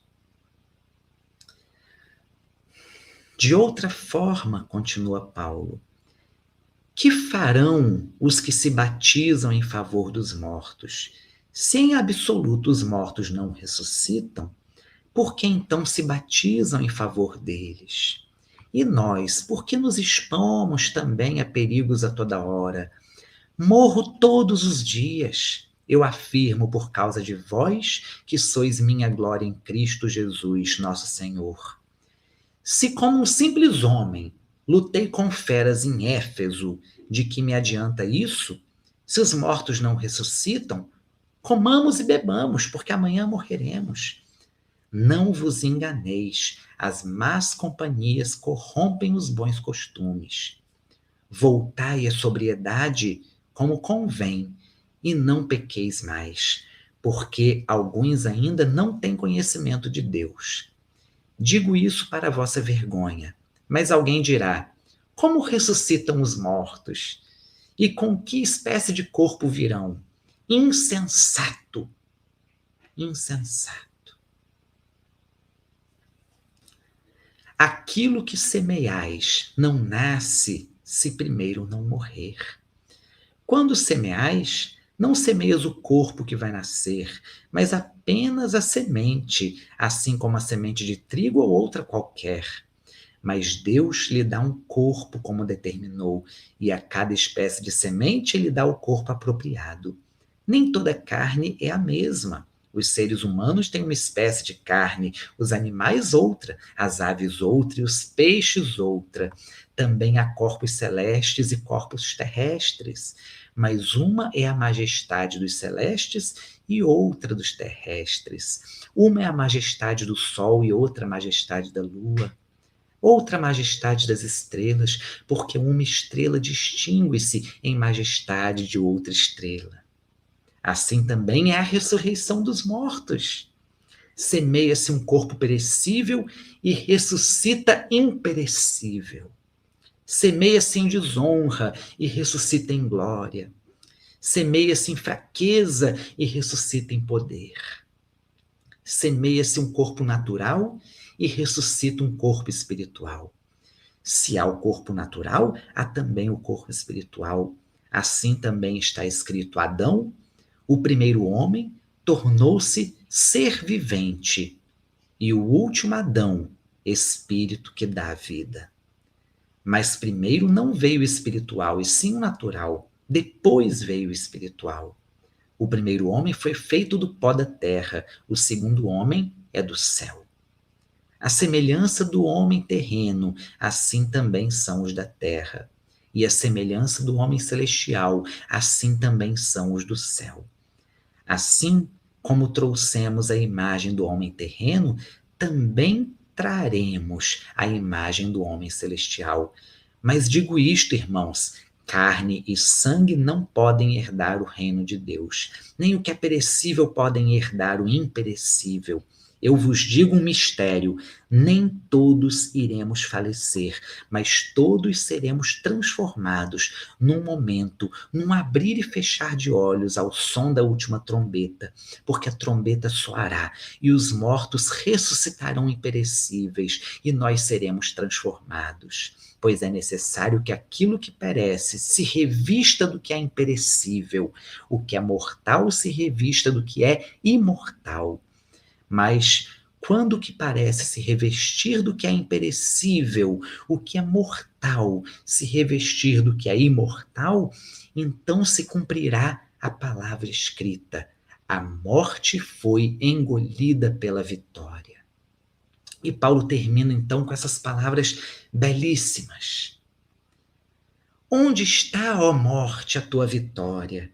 De outra forma, continua Paulo, que farão os que se batizam em favor dos mortos? Se em absoluto os mortos não ressuscitam, por que então se batizam em favor deles? E nós, por que nos expomos também a perigos a toda hora? Morro todos os dias. Eu afirmo por causa de vós, que sois minha glória em Cristo Jesus, nosso Senhor. Se como um simples homem lutei com feras em Éfeso, de que me adianta isso? Se os mortos não ressuscitam, comamos e bebamos, porque amanhã morreremos. Não vos enganeis, as más companhias corrompem os bons costumes. Voltai à sobriedade como convém, e não pequeis mais, porque alguns ainda não têm conhecimento de Deus. Digo isso para a vossa vergonha. Mas alguém dirá: como ressuscitam os mortos? E com que espécie de corpo virão? Insensato! Insensato! Aquilo que semeais não nasce se primeiro não morrer. Quando semeais, não semeias o corpo que vai nascer, mas apenas a semente, assim como a semente de trigo ou outra qualquer. Mas Deus lhe dá um corpo como determinou, e a cada espécie de semente ele dá o corpo apropriado. Nem toda carne é a mesma. Os seres humanos têm uma espécie de carne, os animais outra, as aves outra e os peixes outra. Também há corpos celestes e corpos terrestres, mas uma é a majestade dos celestes e outra dos terrestres. Uma é a majestade do sol e outra a majestade da lua. Outra majestade das estrelas, porque uma estrela distingue-se em majestade de outra estrela. Assim também é a ressurreição dos mortos. Semeia-se um corpo perecível e ressuscita imperecível. Semeia-se em desonra e ressuscita em glória. Semeia-se em fraqueza e ressuscita em poder. Semeia-se um corpo natural e ressuscita um corpo espiritual. Se há o corpo natural, há também o corpo espiritual. Assim também está escrito: Adão, o primeiro homem, tornou-se ser vivente, e o último Adão, espírito que dá vida. Mas primeiro não veio o espiritual, e sim o natural. Depois veio o espiritual. O primeiro homem foi feito do pó da terra, o segundo homem é do céu. A semelhança do homem terreno, assim também são os da terra. E a semelhança do homem celestial, assim também são os do céu. Assim como trouxemos a imagem do homem terreno, também traremos a imagem do homem celestial. Mas digo isto, irmãos: carne e sangue não podem herdar o reino de Deus, nem o que é perecível podem herdar o imperecível. Eu vos digo um mistério: nem todos iremos falecer, mas todos seremos transformados num momento, num abrir e fechar de olhos ao som da última trombeta, porque a trombeta soará e os mortos ressuscitarão imperecíveis e nós seremos transformados. Pois é necessário que aquilo que perece se revista do que é imperecível, o que é mortal se revista do que é imortal. Mas quando o que parece se revestir do que é imperecível, o que é mortal se revestir do que é imortal, então se cumprirá a palavra escrita: a morte foi engolida pela vitória. E Paulo termina então com essas palavras belíssimas. Onde está, ó morte, a tua vitória?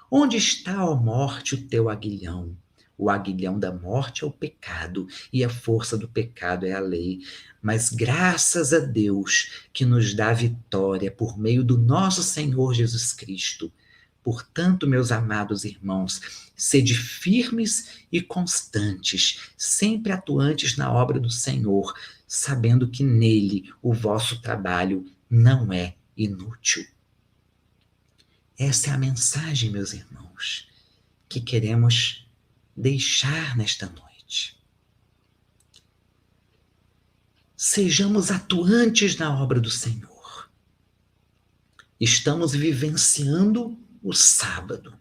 Onde está, ó morte, o teu aguilhão? O aguilhão da morte é o pecado, e a força do pecado é a lei. Mas graças a Deus que nos dá vitória por meio do nosso Senhor Jesus Cristo. Portanto, meus amados irmãos, sede firmes e constantes, sempre atuantes na obra do Senhor, sabendo que nele o vosso trabalho não é inútil. Essa é a mensagem, meus irmãos, que queremos deixar nesta noite. Sejamos atuantes na obra do Senhor. Estamos vivenciando o sábado.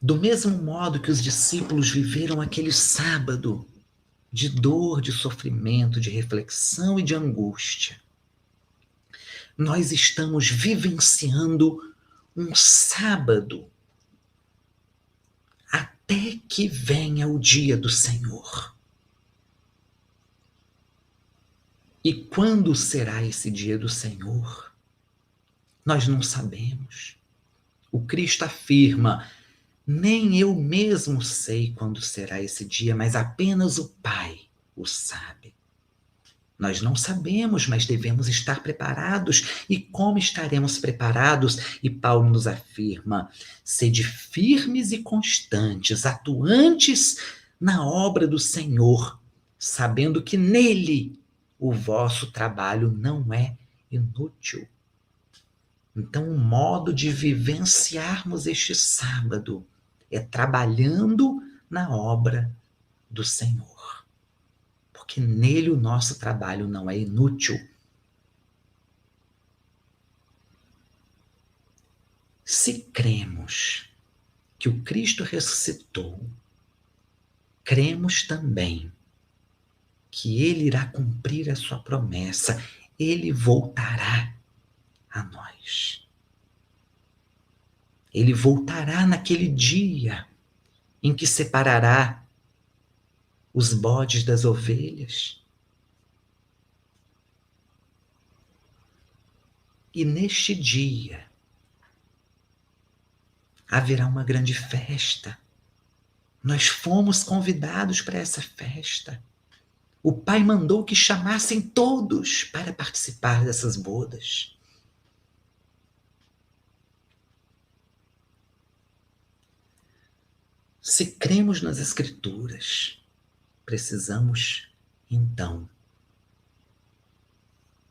Do mesmo modo que os discípulos viveram aquele sábado de dor, de sofrimento, de reflexão e de angústia, nós estamos vivenciando um sábado até que venha o dia do Senhor. E quando será esse dia do Senhor? Nós não sabemos. O Cristo afirma: nem eu mesmo sei quando será esse dia, mas apenas o Pai o sabe. Nós não sabemos, mas devemos estar preparados. E como estaremos preparados? E Paulo nos afirma: sede firmes e constantes, atuantes na obra do Senhor, sabendo que nele o vosso trabalho não é inútil. Então, o modo de vivenciarmos este sábado é trabalhando na obra do Senhor. Porque nele o nosso trabalho não é inútil. Se cremos que o Cristo ressuscitou, cremos também que ele irá cumprir a sua promessa, ele voltará a nós. Ele voltará naquele dia em que separará os bodes das ovelhas. E neste dia haverá uma grande festa. Nós fomos convidados para essa festa. O Pai mandou que chamassem todos para participar dessas bodas. Se cremos nas Escrituras, precisamos, então,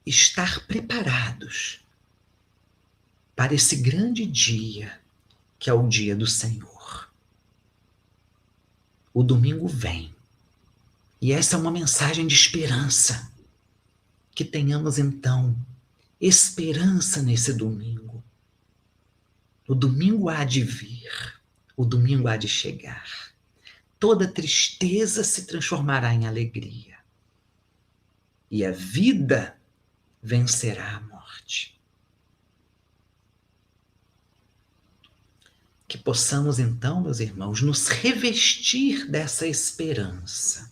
estar preparados para esse grande dia, que é o dia do Senhor. O domingo vem. E essa é uma mensagem de esperança. Que tenhamos, então, esperança nesse domingo. O domingo há de vir. O domingo há de chegar. Toda tristeza se transformará em alegria. E a vida vencerá a morte. Que possamos então, meus irmãos, nos revestir dessa esperança.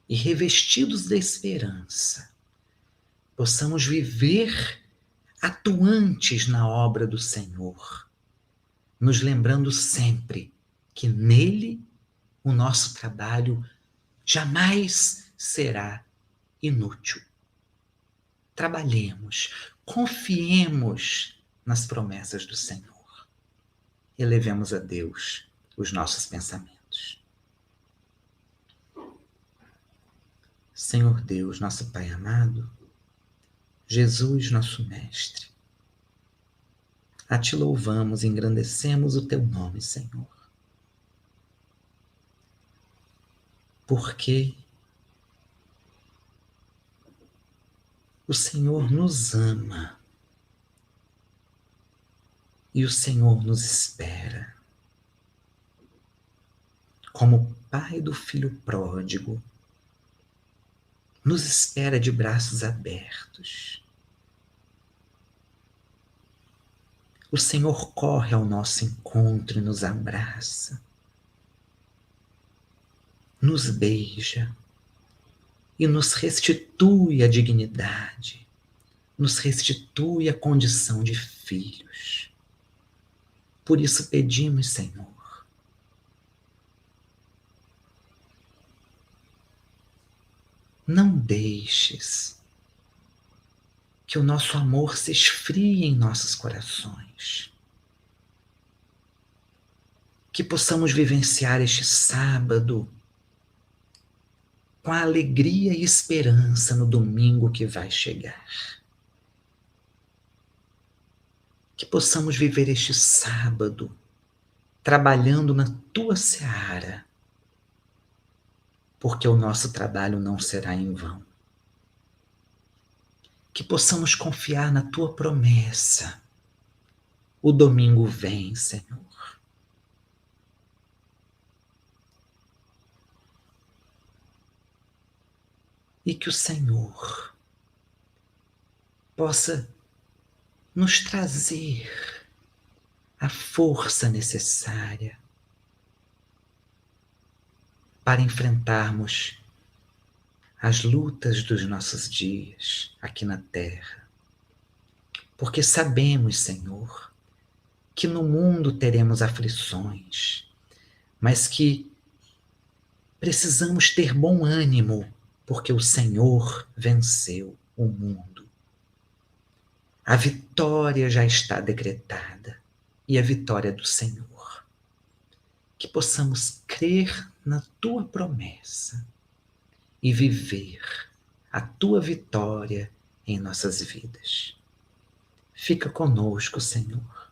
E revestidos da esperança, possamos viver atuantes na obra do Senhor, nos lembrando sempre que nele o nosso trabalho jamais será inútil. Trabalhemos, confiemos nas promessas do Senhor. elevemos a Deus os nossos pensamentos. Senhor Deus, nosso Pai amado, Jesus, nosso Mestre, a Ti louvamos e engrandecemos o Teu nome, Senhor. Porque o Senhor nos ama e o Senhor nos espera. Como Pai do Filho pródigo, nos espera de braços abertos. O Senhor corre ao nosso encontro e nos abraça, nos beija e nos restitui a dignidade, nos restitui a condição de filhos. Por isso pedimos, Senhor, não deixes que o nosso amor se esfrie em nossos corações. Que possamos vivenciar este sábado com a alegria e esperança no domingo que vai chegar. Que possamos viver este sábado trabalhando na Tua seara, porque o nosso trabalho não será em vão. Que possamos confiar na Tua promessa. O domingo vem, Senhor. E que o Senhor possa nos trazer a força necessária para enfrentarmos as lutas dos nossos dias aqui na terra. Porque sabemos, Senhor, que no mundo teremos aflições, mas que precisamos ter bom ânimo, porque o Senhor venceu o mundo. A vitória já está decretada, e a vitória é do Senhor. Que possamos crer na Tua promessa e viver a Tua vitória em nossas vidas. Fica conosco, Senhor,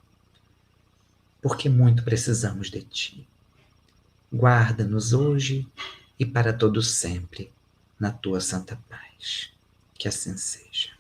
porque muito precisamos de Ti. Guarda-nos hoje e para todo sempre, na Tua santa paz. Que assim seja.